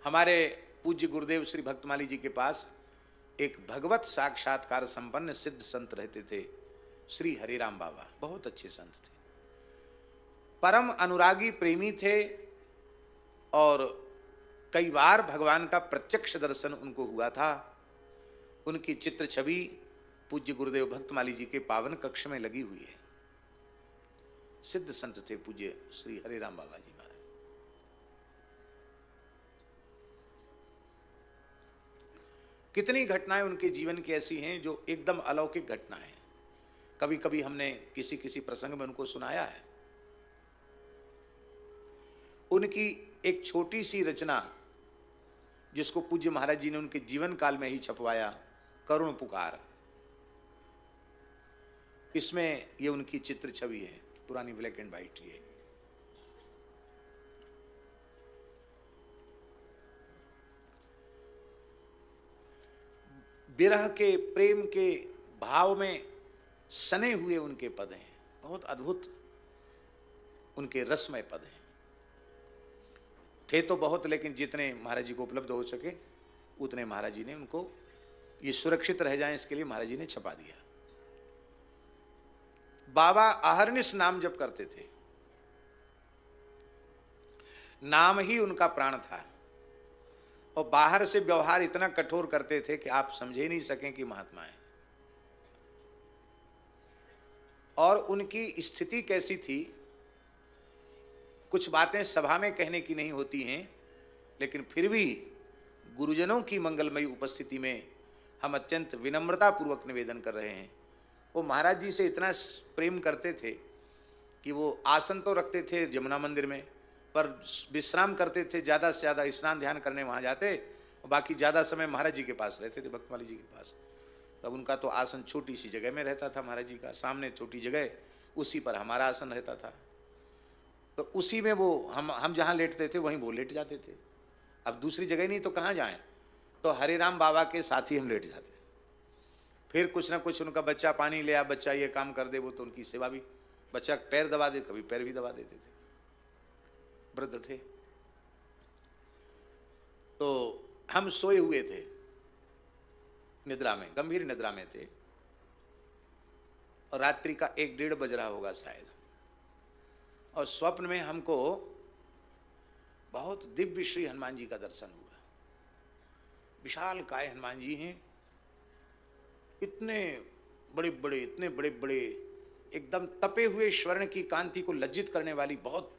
हमारे पूज्य गुरुदेव श्री भक्तमाली जी के पास एक भगवत साक्षात्कार संपन्न सिद्ध संत रहते थे, श्री हरिराम बाबा। बहुत अच्छे संत थे, परम अनुरागी प्रेमी थे और कई बार भगवान का प्रत्यक्ष दर्शन उनको हुआ था। उनकी चित्र छवि पूज्य गुरुदेव भक्तमाली जी के पावन कक्ष में लगी हुई है। सिद्ध संत थे पूज्य श्री हरिराम बाबा जी महाराज। कितनी घटनाएं उनके जीवन की ऐसी हैं जो एकदम अलौकिक घटनाएं हैं। कभी कभी हमने किसी किसी प्रसंग में उनको सुनाया है। उनकी एक छोटी सी रचना जिसको पूज्य महाराज जी ने उनके जीवन काल में ही छपवाया, करुण पुकार, इसमें ये उनकी चित्र छवि है, पुरानी ब्लैक एंड व्हाइट। ये विरह के प्रेम के भाव में सने हुए उनके पद हैं। बहुत अद्भुत उनके रसमय पद हैं। थे तो बहुत, लेकिन जितने महाराज जी को उपलब्ध हो सके उतने महाराज जी ने उनको, ये सुरक्षित रह जाएं इसके लिए महाराज जी ने छपा दिया। बाबा अहरनिश नाम जप करते थे, नाम ही उनका प्राण था, और बाहर से व्यवहार इतना कठोर करते थे कि आप समझे नहीं सकें कि महात्मा है। और उनकी स्थिति कैसी थी, कुछ बातें सभा में कहने की नहीं होती हैं, लेकिन फिर भी गुरुजनों की मंगलमयी उपस्थिति में हम अत्यंत विनम्रता पूर्वक निवेदन कर रहे हैं। वो महाराज जी से इतना प्रेम करते थे कि वो आसन तो रखते थे जमुना मंदिर में, पर विश्राम करते थे, ज़्यादा से ज़्यादा स्नान ध्यान करने वहाँ जाते, और बाकी ज़्यादा समय महाराज जी के पास रहते थे, भक्तमाली जी के पास। तब उनका तो आसन छोटी सी जगह में रहता था, महाराज जी का सामने छोटी जगह, उसी पर हमारा आसन रहता था। तो उसी में वो हम जहाँ लेटते थे वहीं वो लेट जाते थे। अब दूसरी जगह नहीं तो कहाँ जाएं, तो हरिराम बाबा के साथ ही हम लेट जाते थे। फिर कुछ ना कुछ उनका बच्चा पानी ले आ, बच्चा ये काम कर दे, वो तो उनकी सेवा भी, बच्चा पैर दबा दे, कभी पैर भी दबा देते थे। वृद्ध थे। तो हम सोए हुए थे निद्रा में, गंभीर निद्रा में थे, और रात्रि का 1-1:30 बज रहा होगा शायद, और स्वप्न में हमको बहुत दिव्य श्री हनुमान जी का दर्शन हुआ। विशाल काय हनुमान जी हैं, इतने बड़े बड़े, इतने बड़े बड़े, एकदम तपे हुए स्वर्ण की कांति को लज्जित करने वाली बहुत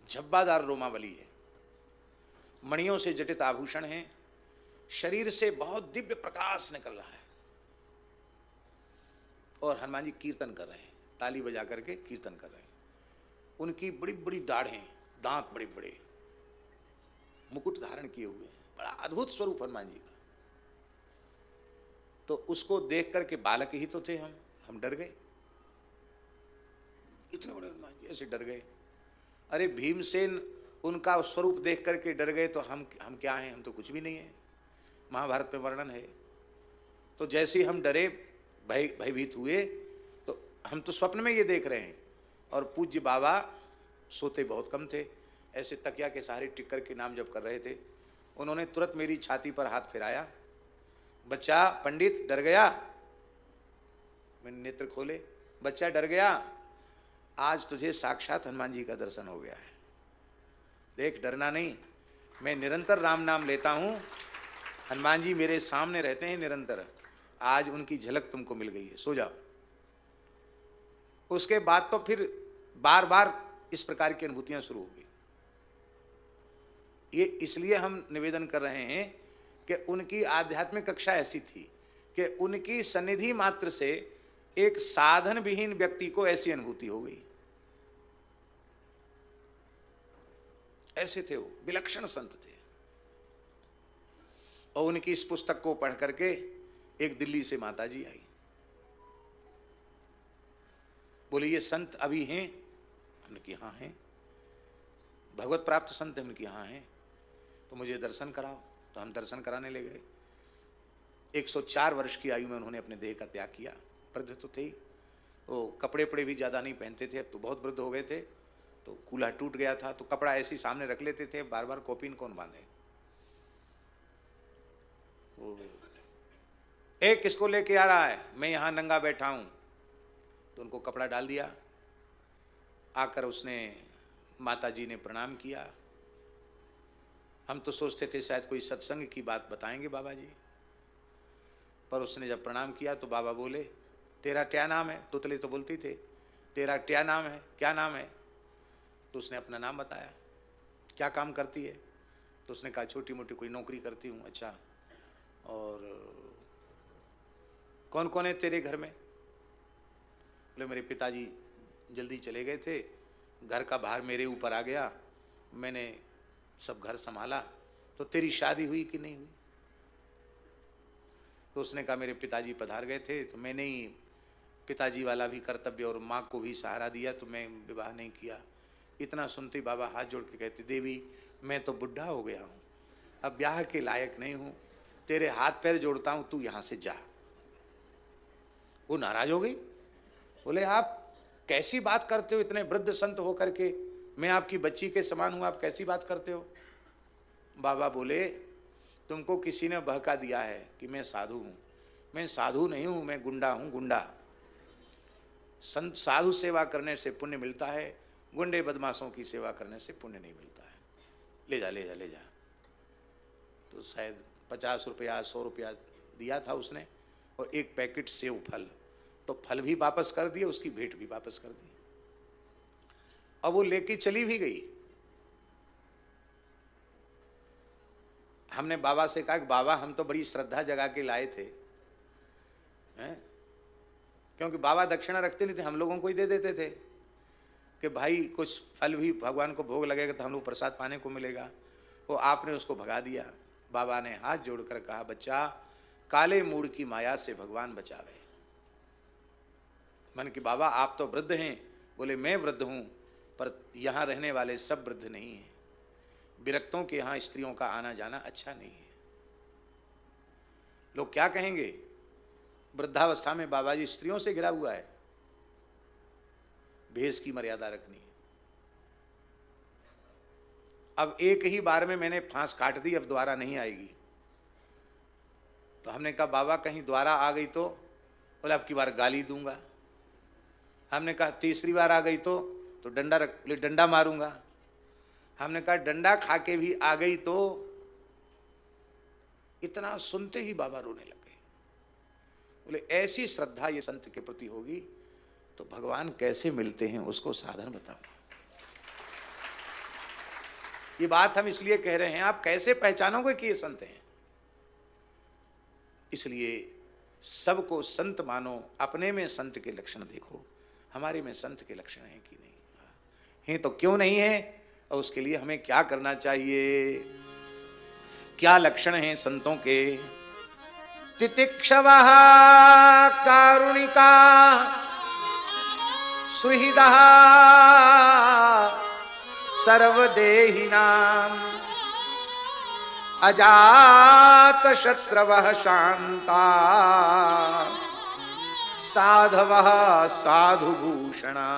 झब्बादार रोमावली है, मणियों से जटित आभूषण हैं, शरीर से बहुत दिव्य प्रकाश निकल रहा है, और हनुमान जी कीर्तन कर रहे हैं, ताली बजा करके कीर्तन कर रहे हैं। उनकी बड़ी बड़ी दाढ़ें, दांत बड़े बड़े, मुकुट धारण किए हुए हैं, बड़ा अद्भुत स्वरूप हनुमान जी का। तो उसको देख करके, बालक ही तो थे हम डर गए, इतने बड़े हनुमान जी, ऐसे डर गए। अरे भीमसेन उनका स्वरूप देख करके डर गए, तो हम क्या हैं, हम तो कुछ भी नहीं है, महाभारत में वर्णन है। तो जैसे ही हम डरे, भयभीत हुए, तो हम तो स्वप्न में ये देख रहे हैं, और पूज्य बाबा सोते बहुत कम थे, ऐसे तकिया के सहारे टिक कर के नाम जप कर रहे थे। उन्होंने तुरंत मेरी छाती पर हाथ फिराया, बच्चा पंडित डर गया? मैंने नेत्र खोले, बच्चा डर गया? आज तुझे साक्षात हनुमान जी का दर्शन हो गया है, देख डरना नहीं, मैं निरंतर राम नाम लेता हूं, हनुमान जी मेरे सामने रहते हैं निरंतर, आज उनकी झलक तुमको मिल गई है, सो जाओ। उसके बाद तो फिर बार बार इस प्रकार की अनुभूतियां शुरू हो गई। ये इसलिए हम निवेदन कर रहे हैं कि उनकी आध्यात्मिक कक्षा ऐसी थी कि उनकी सन्निधि मात्र से एक साधन विहीन व्यक्ति को ऐसी अनुभूति हो गई। ऐसे थे वो, विलक्षण संत थे। और उनकी इस पुस्तक को पढ़ करके एक दिल्ली से माता जी आई, बोले ये संत अभी हैं? हमने कहा हाँ हैं। भगवत प्राप्त संत? हमने कहा हाँ हैं। तो मुझे दर्शन कराओ। तो हम दर्शन कराने ले गए। 104 वर्ष की आयु में उन्होंने अपने देह का त्याग किया। वृद्ध तो थे ही, वो कपड़े पड़े भी ज़्यादा नहीं पहनते थे, अब तो बहुत वृद्ध हो गए थे, तो कूल्हा टूट गया था, तो कपड़ा ऐसे ही सामने रख लेते थे, बार बार कॉपिन कौन बांधे। एक किसको लेके आ रहा है, मैं यहां नंगा बैठा हूं। तो उनको कपड़ा डाल दिया। आकर उसने, माता जी ने प्रणाम किया। हम तो सोचते थे शायद कोई सत्संग की बात बताएंगे बाबा जी, पर उसने जब प्रणाम किया तो बाबा बोले, तेरा क्या नाम है? तुतले तो बोलती थे, तेरा क्या नाम है, क्या नाम है? तो उसने अपना नाम बताया। क्या काम करती है? तो उसने कहा छोटी मोटी कोई नौकरी करती हूँ। अच्छा, और कौन कौन है तेरे घर में? बोले मेरे पिताजी जल्दी चले गए थे, घर का भार मेरे ऊपर आ गया, मैंने सब घर संभाला। तो तेरी शादी हुई कि नहीं हुई? तो उसने कहा मेरे पिताजी पधार गए थे तो मैंने ही पिताजी वाला भी कर्तव्य और माँ को भी सहारा दिया, तो मैं विवाह नहीं किया। इतना सुनते बाबा हाथ जोड़ के कहते, देवी मैं तो बुढ़ा हो गया हूँ, अब ब्याह के लायक नहीं हूँ, तेरे हाथ पैर जोड़ता हूँ, तू यहाँ से जा। वो नाराज हो गई। बोले आप कैसी बात करते हो, इतने वृद्ध संत होकर के, मैं आपकी बच्ची के समान हूँ, आप कैसी बात करते हो? बाबा बोले तुमको किसी ने बहका दिया है कि मैं साधु हूँ। मैं साधु नहीं हूँ, मैं गुंडा हूँ, गुंडा। संत साधु सेवा करने से पुण्य मिलता है, गुंडे बदमाशों की सेवा करने से पुण्य नहीं मिलता है। ले जा ले जा ले जा। तो शायद 50 रुपया 100 रुपया दिया था उसने, और एक पैकेट सेव फल। तो फल भी वापस कर दिए, उसकी भेंट भी वापस कर दी। अब वो लेके चली भी गई। हमने बाबा से कहा कि बाबा हम तो बड़ी श्रद्धा जगा के लाए थे, हैं? क्योंकि बाबा दक्षिणा रखते नहीं थे, हम लोगों को ही दे देते थे कि भाई कुछ फल भी भगवान को भोग लगेगा तो हम लोग प्रसाद पाने को मिलेगा। वो आपने उसको भगा दिया। बाबा ने हाथ जोड़कर कहा, बच्चा काले मूड की माया से भगवान बचावे। मन की बाबा आप तो वृद्ध हैं। बोले मैं वृद्ध हूं, पर यहां रहने वाले सब वृद्ध नहीं हैं। विरक्तों के यहां स्त्रियों का आना जाना अच्छा नहीं है। लोग क्या कहेंगे? वृद्धावस्था में बाबा जी स्त्रियों से घिरा हुआ है। भेष की मर्यादा रखनी है। अब एक ही बार में मैंने फांस काट दी, अब दोबारा नहीं आएगी। तो हमने कहा बाबा कहीं दोबारा आ गई तो? बोले अब की बार गाली दूंगा। हमने कहा तीसरी बार आ गई तो डंडा मारूंगा। हमने कहा डंडा खा के भी आ गई तो? इतना सुनते ही बाबा रोने लगे। बोले ऐसी श्रद्धा ये संत के प्रति होगी तो भगवान कैसे मिलते हैं उसको साधन बताओ। ये बात हम इसलिए कह रहे हैं, आप कैसे पहचानोगे कि ये संत हैं? इसलिए सबको संत मानो, अपने में संत के लक्षण देखो, हमारे में संत के लक्षण हैं कि नहीं हैं, तो क्यों नहीं है, और उसके लिए हमें क्या करना चाहिए, क्या लक्षण हैं संतों के। तितिक्षवः कारुणिका सुहृदः सर्वदेहिनां अजात शत्रवः शांता साधवः साधुभूषणा।